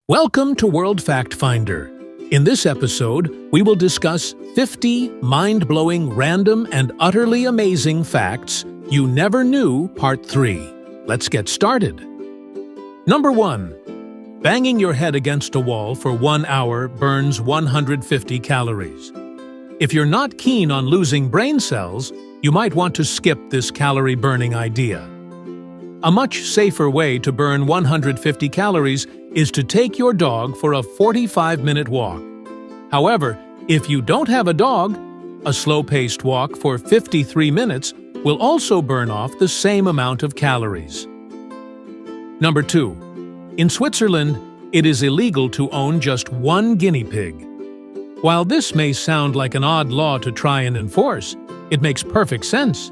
Welcome to World Fact Finder. In this episode, we will discuss 50 mind-blowing, random, and utterly amazing facts you never knew, Part 3. Let's get started. Number 1. Banging your head against a wall for 1 hour burns 150 calories. If you're not keen on losing brain cells, you might want to skip this calorie-burning idea. A much safer way to burn 150 calories is to take your dog for a 45-minute walk. However, if you don't have a dog, a slow-paced walk for 53 minutes will also burn off the same amount of calories. Number 2. In Switzerland, it is illegal to own just one guinea pig. While this may sound like an odd law to try and enforce, it makes perfect sense.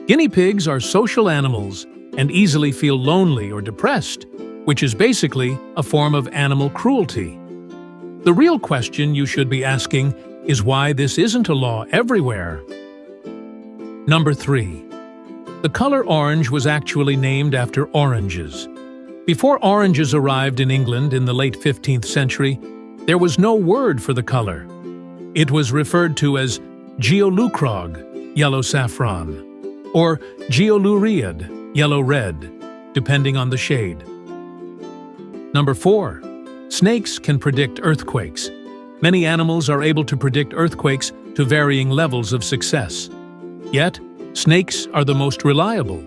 Guinea pigs are social animals and easily feel lonely or depressed, which is basically a form of animal cruelty. The real question you should be asking is why this isn't a law everywhere. Number 3. The color orange was actually named after oranges. Before oranges arrived in England in the late 15th century, there was no word for the color. It was referred to as geolucrog, yellow saffron, or geolureid, yellow red, depending on the shade. Number 4. Snakes can predict earthquakes. Many animals are able to predict earthquakes to varying levels of success. Yet, snakes are the most reliable,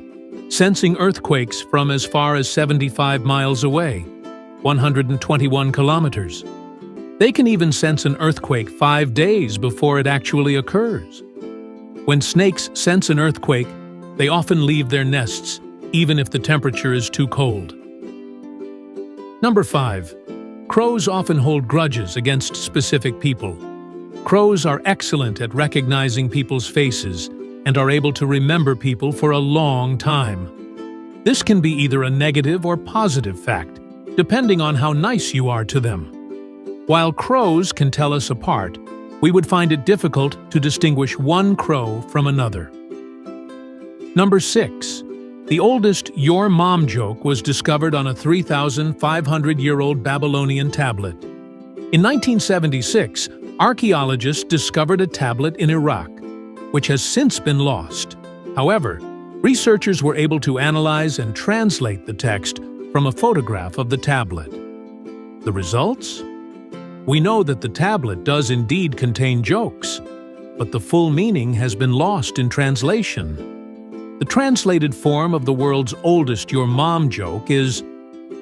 sensing earthquakes from as far as 75 miles away, 121 kilometers. They can even sense an earthquake 5 days before it actually occurs. When snakes sense an earthquake, they often leave their nests, even if the temperature is too cold. Number 5. Crows often hold grudges against specific people. Crows are excellent at recognizing people's faces and are able to remember people for a long time. This can be either a negative or positive fact, depending on how nice you are to them. While crows can tell us apart, we would find it difficult to distinguish one crow from another. Number 6. The oldest "your mom" joke was discovered on a 3,500-year-old Babylonian tablet. In 1976, archaeologists discovered a tablet in Iraq, which has since been lost. However, researchers were able to analyze and translate the text from a photograph of the tablet. The results? We know that the tablet does indeed contain jokes, but the full meaning has been lost in translation. The translated form of the world's oldest "your mom" joke is,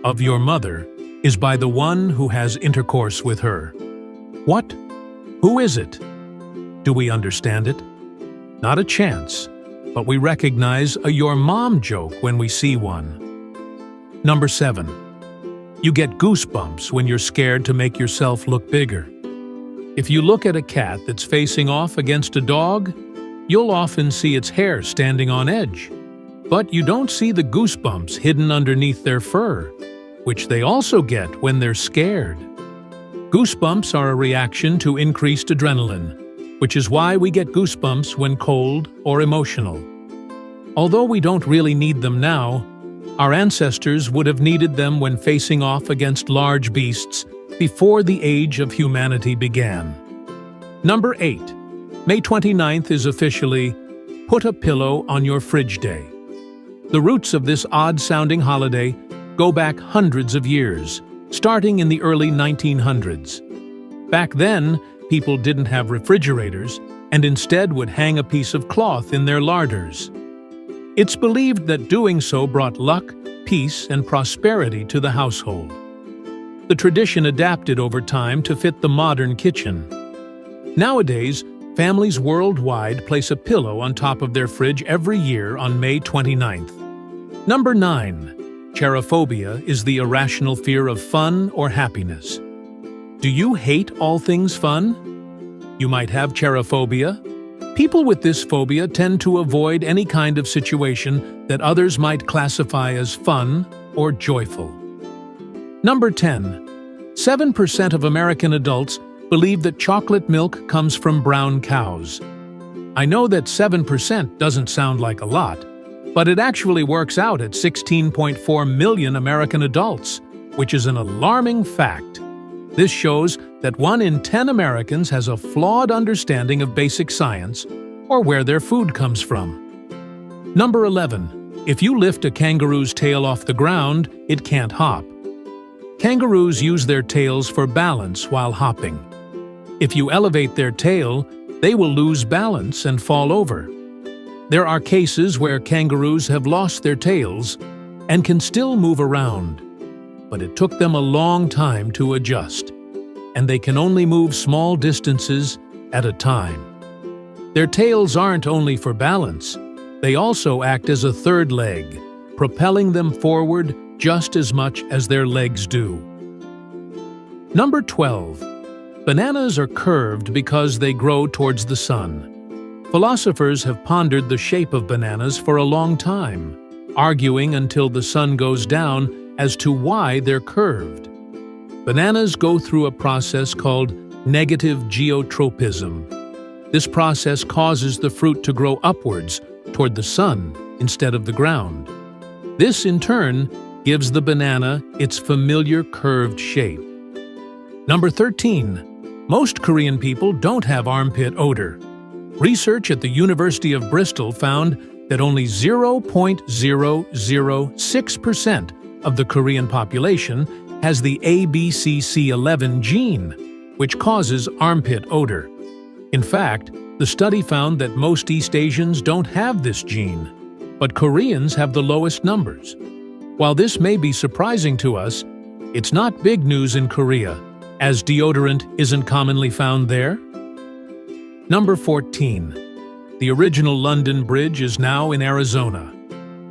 "of your mother, is by the one who has intercourse with her." What? Who is it? Do we understand it? Not a chance, but we recognize a "your mom" joke when we see one. Number 7. You get goosebumps when you're scared to make yourself look bigger. If you look at a cat that's facing off against a dog, you'll often see its hair standing on edge, but you don't see the goosebumps hidden underneath their fur, which they also get when they're scared. Goosebumps are a reaction to increased adrenaline, which is why we get goosebumps when cold or emotional. Although we don't really need them now, our ancestors would have needed them when facing off against large beasts before the age of humanity began. Number 8. May 29th is officially Put a Pillow on Your Fridge Day. The roots of this odd-sounding holiday go back hundreds of years, starting in the early 1900s. Back then, people didn't have refrigerators and instead would hang a piece of cloth in their larders. It's believed that doing so brought luck, peace, and prosperity to the household. The tradition adapted over time to fit the modern kitchen. Nowadays, families worldwide place a pillow on top of their fridge every year on May 29th. Number 9. Cherophobia is the irrational fear of fun or happiness. Do you hate all things fun? You might have cherophobia. People with this phobia tend to avoid any kind of situation that others might classify as fun or joyful. Number 10. 7% of American adults believe that chocolate milk comes from brown cows. I know that 7% doesn't sound like a lot, but it actually works out at 16.4 million American adults, which is an alarming fact. This shows that 1 in 10 Americans has a flawed understanding of basic science or where their food comes from. Number 11. If you lift a kangaroo's tail off the ground, it can't hop. Kangaroos use their tails for balance while hopping. If you elevate their tail, they will lose balance and fall over. There are cases where kangaroos have lost their tails and can still move around, but it took them a long time to adjust, and they can only move small distances at a time. Their tails aren't only for balance, they also act as a third leg, propelling them forward just as much as their legs do. Number 12. Bananas are curved because they grow towards the sun. Philosophers have pondered the shape of bananas for a long time, arguing until the sun goes down as to why they're curved. Bananas go through a process called negative geotropism. This process causes the fruit to grow upwards toward the sun instead of the ground. This, in turn, gives the banana its familiar curved shape. Number 13. Most Korean people don't have armpit odor. Research at the University of Bristol found that only 0.006% of the Korean population has the ABCC11 gene, which causes armpit odor. In fact, the study found that most East Asians don't have this gene, but Koreans have the lowest numbers. While this may be surprising to us, it's not big news in Korea, as deodorant isn't commonly found there. Number 14. The original London Bridge is now in Arizona.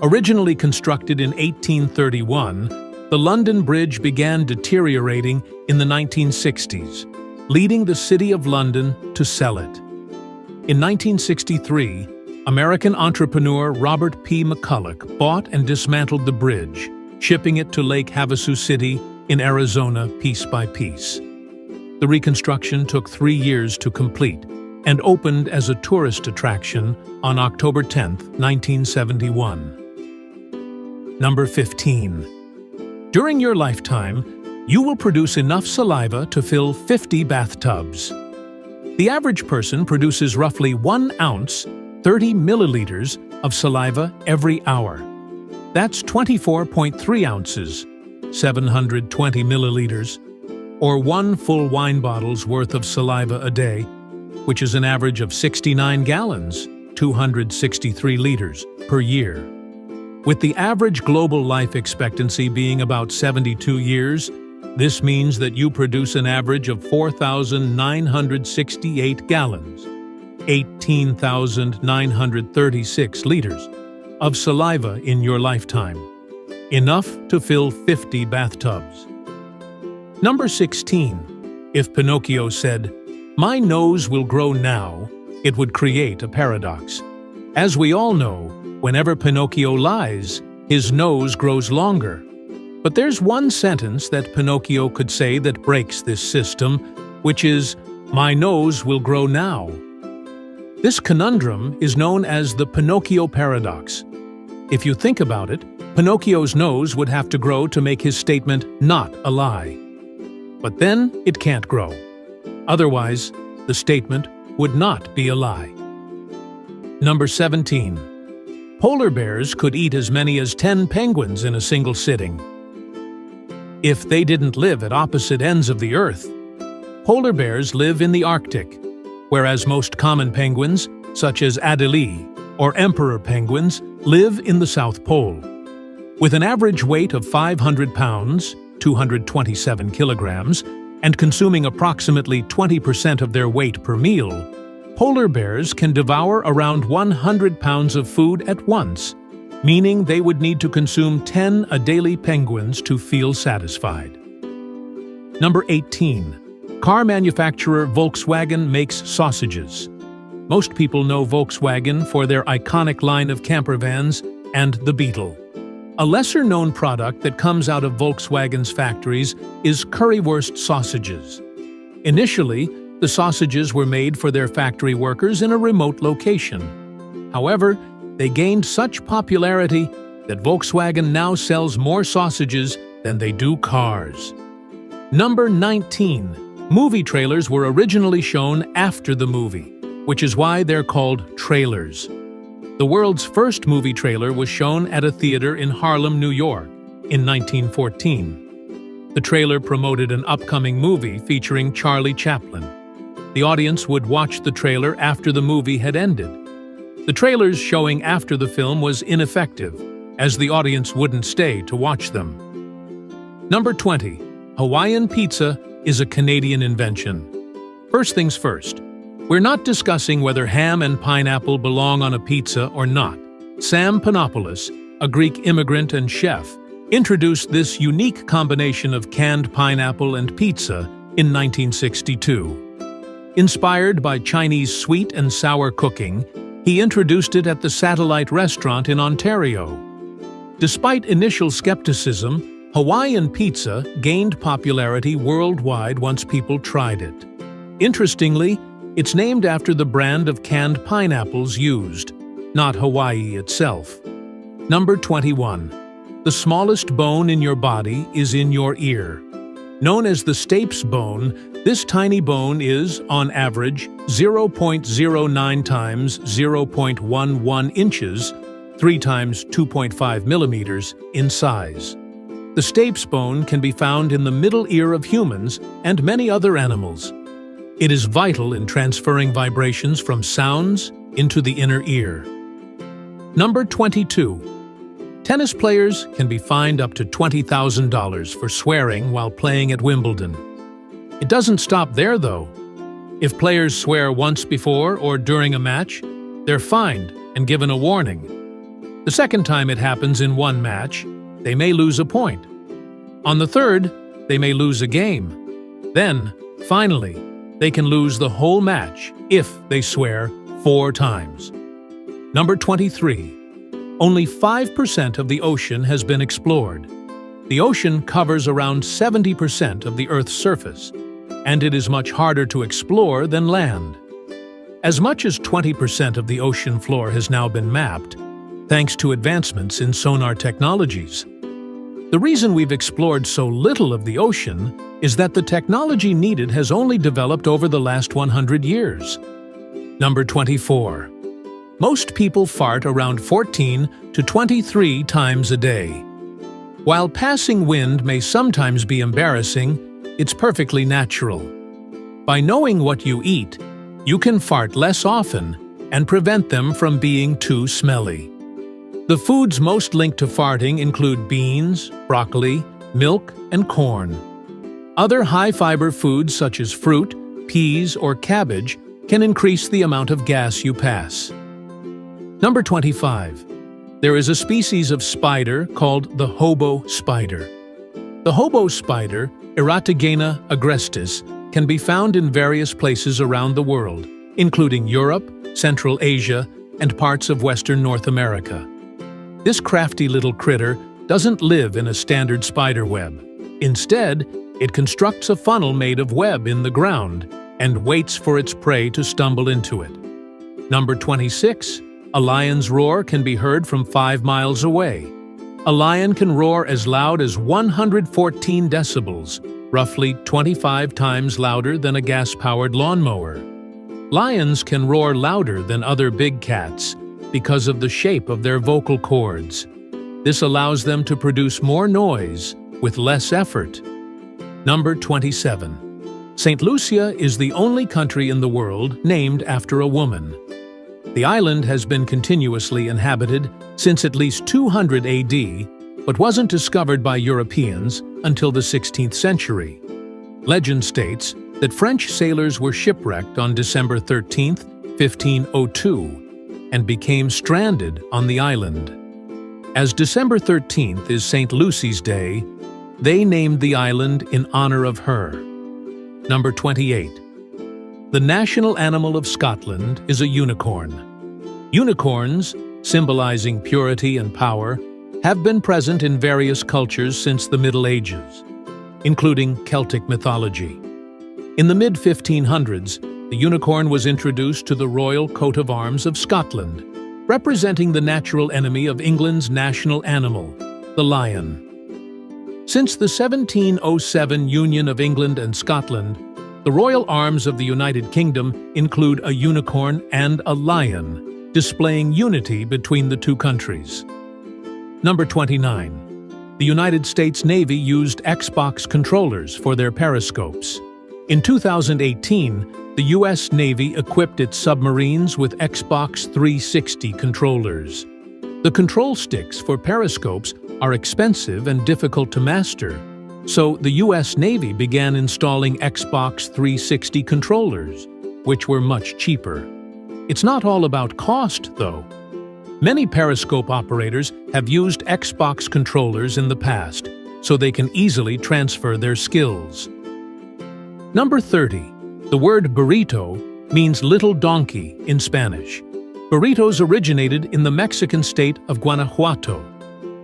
Originally constructed in 1831, the London Bridge began deteriorating in the 1960s, leading the City of London to sell it. In 1963, American entrepreneur Robert P. McCulloch bought and dismantled the bridge, shipping it to Lake Havasu City in Arizona piece by piece. The reconstruction took 3 years to complete and opened as a tourist attraction on October 10, 1971. Number 15. During your lifetime, you will produce enough saliva to fill 50 bathtubs. The average person produces roughly 1 ounce, 30 milliliters, of saliva every hour. That's 24.3 ounces, 720 milliliters, or 1 full wine bottle's worth of saliva a day, which is an average of 69 gallons, 263 liters, per year. With the average global life expectancy being about 72 years, this means that you produce an average of 4,968 gallons, 18,936 liters, of saliva in your lifetime, enough to fill 50 bathtubs. Number 16. If Pinocchio said, "My nose will grow now," it would create a paradox. As we all know, whenever Pinocchio lies, his nose grows longer. But there's one sentence that Pinocchio could say that breaks this system, which is, "My nose will grow now." This conundrum is known as the Pinocchio paradox. If you think about it, Pinocchio's nose would have to grow to make his statement not a lie. But then it can't grow. Otherwise, the statement would not be a lie. Number 17. Polar bears could eat as many as 10 penguins in a single sitting. If they didn't live at opposite ends of the Earth. Polar bears live in the Arctic, whereas most common penguins, such as adelie or emperor penguins, live in the South Pole. With an average weight of 500 pounds, 227 kilograms, and consuming approximately 20% of their weight per meal, polar bears can devour around 100 pounds of food at once, meaning they would need to consume 10 daily penguins to feel satisfied. Number 18. Car manufacturer Volkswagen makes sausages. Most people know Volkswagen for their iconic line of camper vans and the Beetle. A lesser-known product that comes out of Volkswagen's factories is currywurst sausages. Initially, the sausages were made for their factory workers in a remote location. However, they gained such popularity that Volkswagen now sells more sausages than they do cars. Number 19. Movie trailers were originally shown after the movie, which is why they're called trailers. The world's first movie trailer was shown at a theater in Harlem, New York, in 1914. The trailer promoted an upcoming movie featuring Charlie Chaplin. The audience would watch the trailer after the movie had ended. The trailers showing after the film was ineffective, as the audience wouldn't stay to watch them. Number 20. Hawaiian pizza is a Canadian invention. First things first, we're not discussing whether ham and pineapple belong on a pizza or not. Sam Panopoulos, a Greek immigrant and chef, introduced this unique combination of canned pineapple and pizza in 1962. Inspired by Chinese sweet and sour cooking, he introduced it at the Satellite Restaurant in Ontario. Despite initial skepticism, Hawaiian pizza gained popularity worldwide once people tried it. Interestingly, it's named after the brand of canned pineapples used, not Hawaii itself. Number 21. The smallest bone in your body is in your ear. Known as the stapes bone, this tiny bone is, on average, 0.09 times 0.11 inches, 3 times 2.5 millimeters, in size. The stapes bone can be found in the middle ear of humans and many other animals. It is vital in transferring vibrations from sounds into the inner ear. Number 22. Tennis players can be fined up to $20,000 for swearing while playing at Wimbledon. It doesn't stop there, though. If players swear once before or during a match, they're fined and given a warning. The second time it happens in one match, they may lose a point. On the third, they may lose a game. Then, finally, they can lose the whole match if they swear 4 times. Number 23. Only 5% of the ocean has been explored. The ocean covers around 70% of the Earth's surface, and it is much harder to explore than land. As much as 20% of the ocean floor has now been mapped, thanks to advancements in sonar technologies. The reason we've explored so little of the ocean is that the technology needed has only developed over the last 100 years. Number 24. Most people fart around 14 to 23 times a day. While passing wind may sometimes be embarrassing, it's perfectly natural. By knowing what you eat, you can fart less often and prevent them from being too smelly. The foods most linked to farting include beans, broccoli, milk, and corn. Other high-fiber foods such as fruit, peas, or cabbage can increase the amount of gas you pass. Number 25. There is a species of spider called the hobo spider. The hobo spider, Eratogena agrestis, can be found in various places around the world, including Europe, Central Asia, and parts of Western North America. This crafty little critter doesn't live in a standard spider web. Instead, it constructs a funnel made of web in the ground and waits for its prey to stumble into it. Number 26. A lion's roar can be heard from 5 miles away. A lion can roar as loud as 114 decibels, roughly 25 times louder than a gas-powered lawnmower. Lions can roar louder than other big cats because of the shape of their vocal cords. This allows them to produce more noise with less effort. Number 27. St. Lucia is the only country in the world named after a woman. The island has been continuously inhabited since at least 200 AD, but wasn't discovered by Europeans until the 16th century. Legend states that French sailors were shipwrecked on December 13, 1502, and became stranded on the island. As December 13th is St. Lucy's Day, they named the island in honor of her. Number 28. The national animal of Scotland is a unicorn. Unicorns, symbolizing purity and power, have been present in various cultures since the Middle Ages, including Celtic mythology. In the mid-1500s, the unicorn was introduced to the royal coat of arms of Scotland, representing the natural enemy of England's national animal, the lion. Since the 1707 Union of England and Scotland, the royal arms of the United Kingdom include a unicorn and a lion, displaying unity between the two countries. Number 29. The United States Navy used Xbox controllers for their periscopes. In 2018, the U.S. Navy equipped its submarines with Xbox 360 controllers. The control sticks for periscopes are expensive and difficult to master, so the U.S. Navy began installing Xbox 360 controllers, which were much cheaper. It's not all about cost, though. Many periscope operators have used Xbox controllers in the past, so they can easily transfer their skills. Number 30. The word burrito means little donkey in Spanish. Burritos originated in the Mexican state of Guanajuato.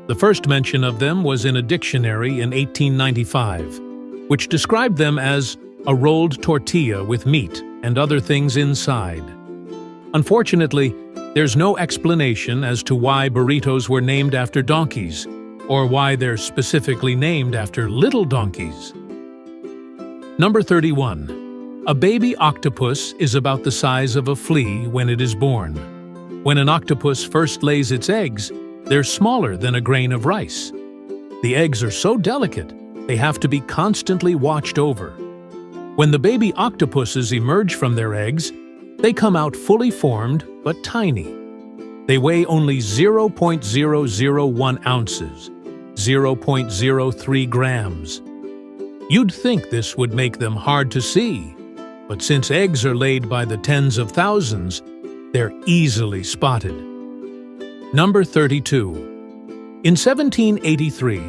The first mention of them was in a dictionary in 1895, which described them as a rolled tortilla with meat and other things inside. Unfortunately, there's no explanation as to why burritos were named after donkeys, or why they're specifically named after little donkeys. Number 31. A baby octopus is about the size of a flea when it is born. When an octopus first lays its eggs, they're smaller than a grain of rice. The eggs are so delicate, they have to be constantly watched over. When the baby octopuses emerge from their eggs, they come out fully formed but tiny. They weigh only 0.001 ounces, 0.03 grams. You'd think this would make them hard to see, but since eggs are laid by the tens of thousands, they're easily spotted. Number 32. In 1783,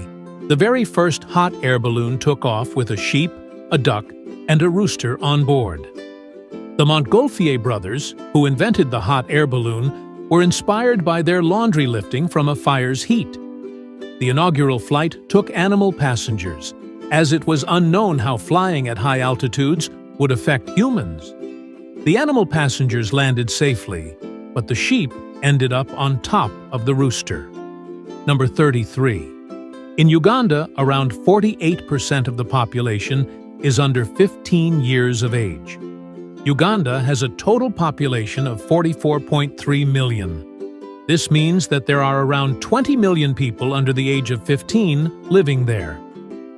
the very first hot air balloon took off with a sheep, a duck, and a rooster on board. The Montgolfier brothers, who invented the hot air balloon, were inspired by their laundry lifting from a fire's heat. The inaugural flight took animal passengers, as it was unknown how flying at high altitudes would affect humans. The animal passengers landed safely, but the sheep ended up on top of the rooster. Number 33. In Uganda, around 48% of the population is under 15 years of age. Uganda has a total population of 44.3 million. This means that there are around 20 million people under the age of 15 living there.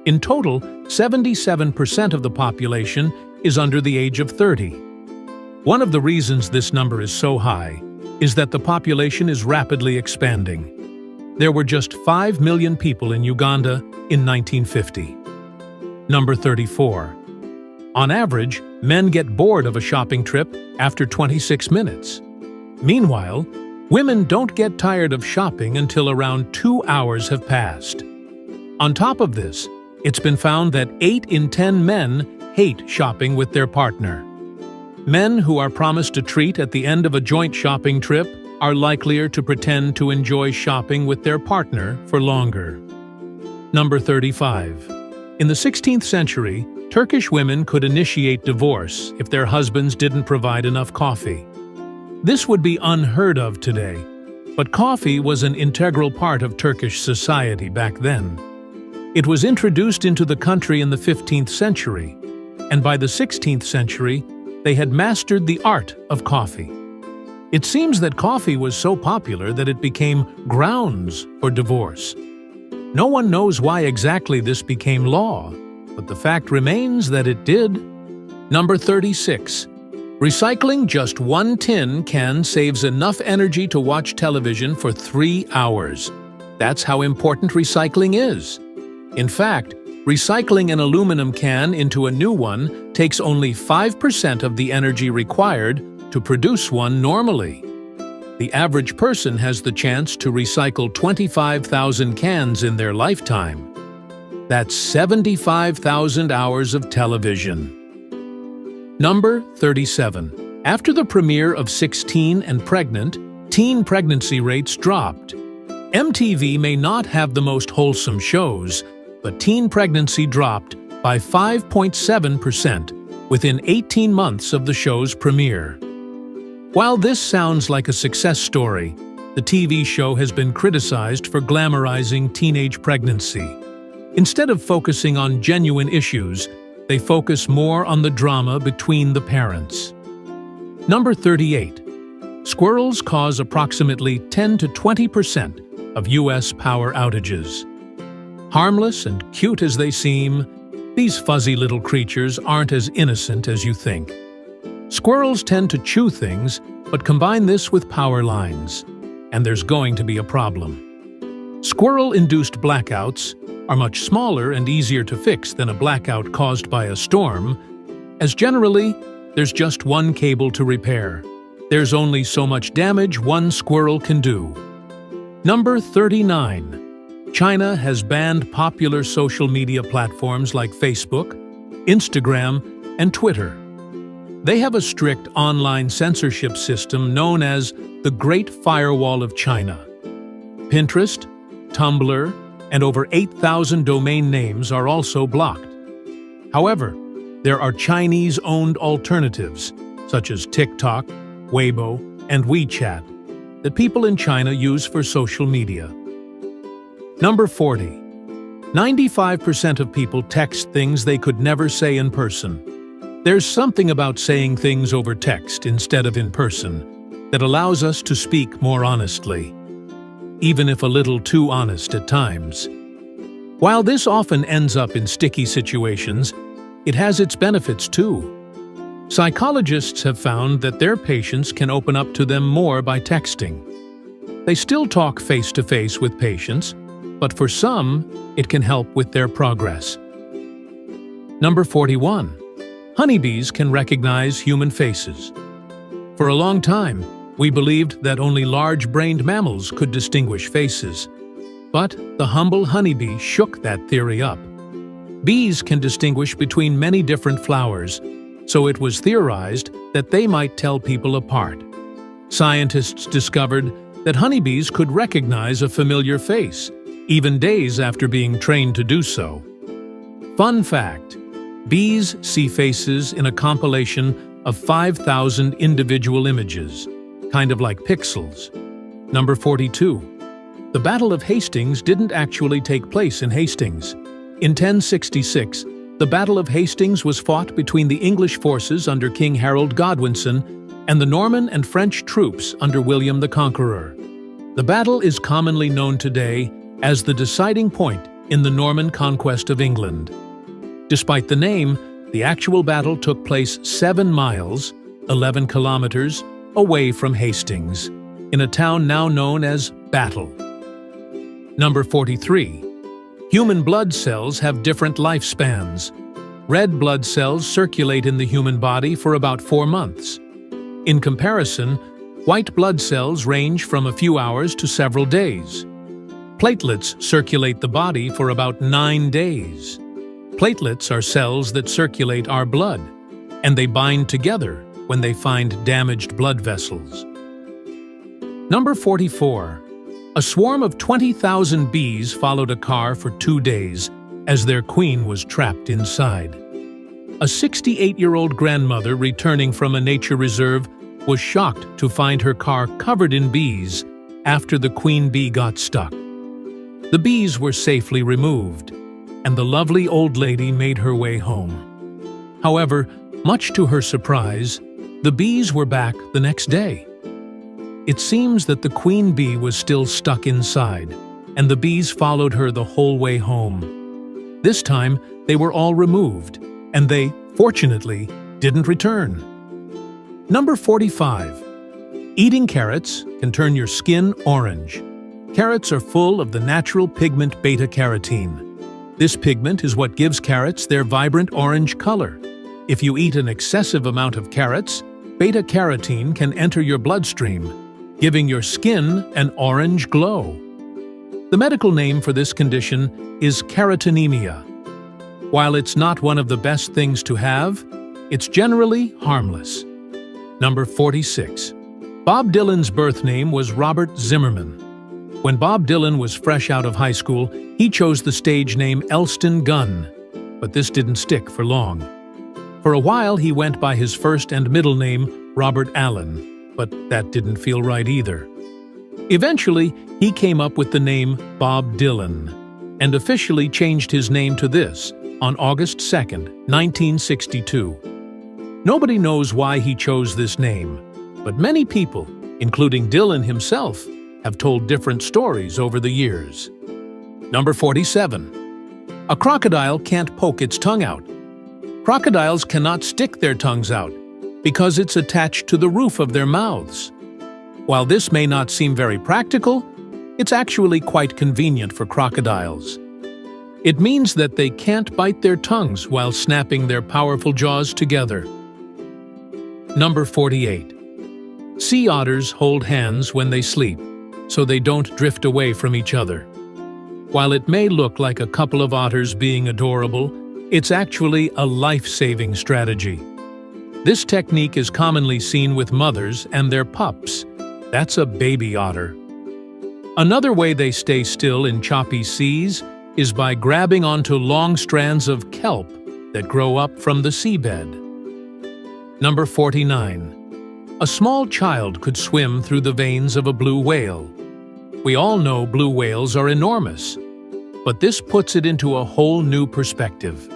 In total, 77% of the population is under the age of 30. One of the reasons this number is so high is that the population is rapidly expanding. There were just 5 million people in Uganda in 1950. Number 34. On average, men get bored of a shopping trip after 26 minutes. Meanwhile, women don't get tired of shopping until around 2 hours have passed. On top of this, it's been found that 8 in 10 men hate shopping with their partner. Men who are promised a treat at the end of a joint shopping trip are likelier to pretend to enjoy shopping with their partner for longer. Number 35. In the 16th century, Turkish women could initiate divorce if their husbands didn't provide enough coffee. This would be unheard of today, but coffee was an integral part of Turkish society back then. It was introduced into the country in the 15th century, and by the 16th century, they had mastered the art of coffee. It seems that coffee was so popular that it became grounds for divorce. No one knows why exactly this became law, but the fact remains that it did. Number 36. Recycling just one tin can saves enough energy to watch television for 3 hours. That's how important recycling is. In fact, recycling an aluminum can into a new one takes only 5% of the energy required to produce one normally. The average person has the chance to recycle 25,000 cans in their lifetime. That's 75,000 hours of television. Number 37. After the premiere of 16 and Pregnant, teen pregnancy rates dropped. MTV may not have the most wholesome shows, but teen pregnancy dropped by 5.7% within 18 months of the show's premiere. While this sounds like a success story, the TV show has been criticized for glamorizing teenage pregnancy. Instead of focusing on genuine issues, they focus more on the drama between the parents. Number 38. Squirrels cause approximately 10 to 20% of U.S. power outages. Harmless and cute as they seem, these fuzzy little creatures aren't as innocent as you think. Squirrels tend to chew things, but combine this with power lines, and there's going to be a problem. Squirrel-induced blackouts are much smaller and easier to fix than a blackout caused by a storm, as generally, there's just one cable to repair. There's only so much damage one squirrel can do. Number 39. China has banned popular social media platforms like Facebook, Instagram, and Twitter. They have a strict online censorship system known as the Great Firewall of China. Pinterest, Tumblr, and over 8,000 domain names are also blocked. However, there are Chinese-owned alternatives, such as TikTok, Weibo, and WeChat, that people in China use for social media. Number 40. 95% of people text things they could never say in person. There's something about saying things over text instead of in person that allows us to speak more honestly, even if a little too honest at times. While this often ends up in sticky situations, it has its benefits too. Psychologists have found that their patients can open up to them more by texting. They still talk face-to-face with patients, but for some, it can help with their progress. Number 41. Honeybees can recognize human faces. For a long time, we believed that only large-brained mammals could distinguish faces. But the humble honeybee shook that theory up. Bees can distinguish between many different flowers, so it was theorized that they might tell people apart. Scientists discovered that honeybees could recognize a familiar face, even days after being trained to do so. Fun fact: bees see faces in a compilation of 5,000 individual images, kind of like pixels. Number 42. The Battle of Hastings didn't actually take place in Hastings. In 1066, the Battle of Hastings was fought between the English forces under King Harold Godwinson and the Norman and French troops under William the Conqueror. The battle is commonly known today as the deciding point in the Norman conquest of England. Despite the name, the actual battle took place 7 miles, 11 kilometers, away from Hastings, in a town now known as Battle. Number 43. Human blood cells have different lifespans. Red blood cells circulate in the human body for about 4 months. In comparison, white blood cells range from a few hours to several days. Platelets circulate the body for about 9 days. Platelets are cells that circulate our blood, and they bind together when they find damaged blood vessels. Number 44. A swarm of 20,000 bees followed a car for 2 days as their queen was trapped inside. A 68-year-old grandmother returning from a nature reserve was shocked to find her car covered in bees after the queen bee got stuck. The bees were safely removed, and the lovely old lady made her way home. However, much to her surprise, the bees were back the next day. It seems that the queen bee was still stuck inside, and the bees followed her the whole way home. This time, they were all removed, and they, fortunately, didn't return. Number 45. Eating carrots can turn your skin orange. Carrots are full of the natural pigment beta-carotene. This pigment is what gives carrots their vibrant orange color. If you eat an excessive amount of carrots, beta-carotene can enter your bloodstream, giving your skin an orange glow. The medical name for this condition is carotenemia. While it's not one of the best things to have, it's generally harmless. Number 46. Bob Dylan's birth name was Robert Zimmerman. When Bob Dylan was fresh out of high school, he chose the stage name Elston Gunn, but this didn't stick for long. For a while, he went by his first and middle name, Robert Allen, but that didn't feel right either. Eventually, he came up with the name Bob Dylan. and officially changed his name to this on August 2, 1962. Nobody knows why he chose this name, but many people, including Dylan himself, have told different stories over the years. Number 47. A crocodile can't poke its tongue out. Crocodiles cannot stick their tongues out because it's attached to the roof of their mouths. While this may not seem very practical, it's actually quite convenient for crocodiles. It means that they can't bite their tongues while snapping their powerful jaws together. Number 48. Sea otters hold hands when they sleep, so they don't drift away from each other. While it may look like a couple of otters being adorable, it's actually a life-saving strategy. This technique is commonly seen with mothers and their pups. That's a baby otter. Another way they stay still in choppy seas is by grabbing onto long strands of kelp that grow up from the seabed. Number 49. A small child could swim through the veins of a blue whale. We all know blue whales are enormous, but this puts it into a whole new perspective.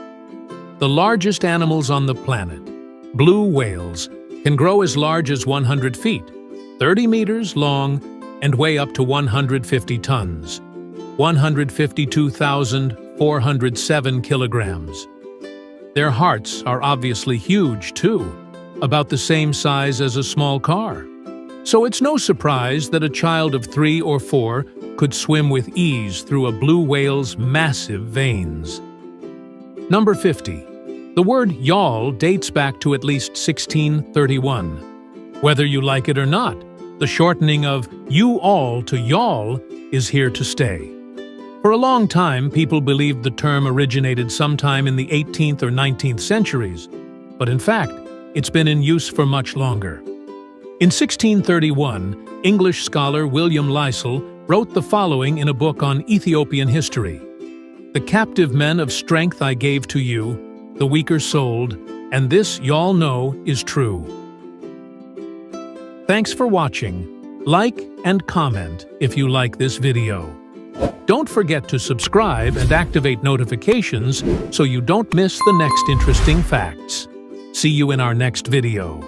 The largest animals on the planet, blue whales, can grow as large as 100 feet, 30 meters long, and weigh up to 150 tons, 152,407 kilograms. Their hearts are obviously huge, too, about the same size as a small car. So it's no surprise that a child of 3 or 4 could swim with ease through a blue whale's massive veins. Number 50. The word yawl dates back to at least 1631. Whether you like it or not, the shortening of you all to yawl is here to stay. For a long time, people believed the term originated sometime in the 18th or 19th centuries, but in fact, it's been in use for much longer. In 1631, English scholar William Lisle wrote the following in a book on Ethiopian history. "The captive men of strength I gave to you, the weaker souled, and this y'all know is true." Thanks for watching. Like and comment if you like this video. Don't forget to subscribe and activate notifications so you don't miss the next interesting facts. See you in our next video.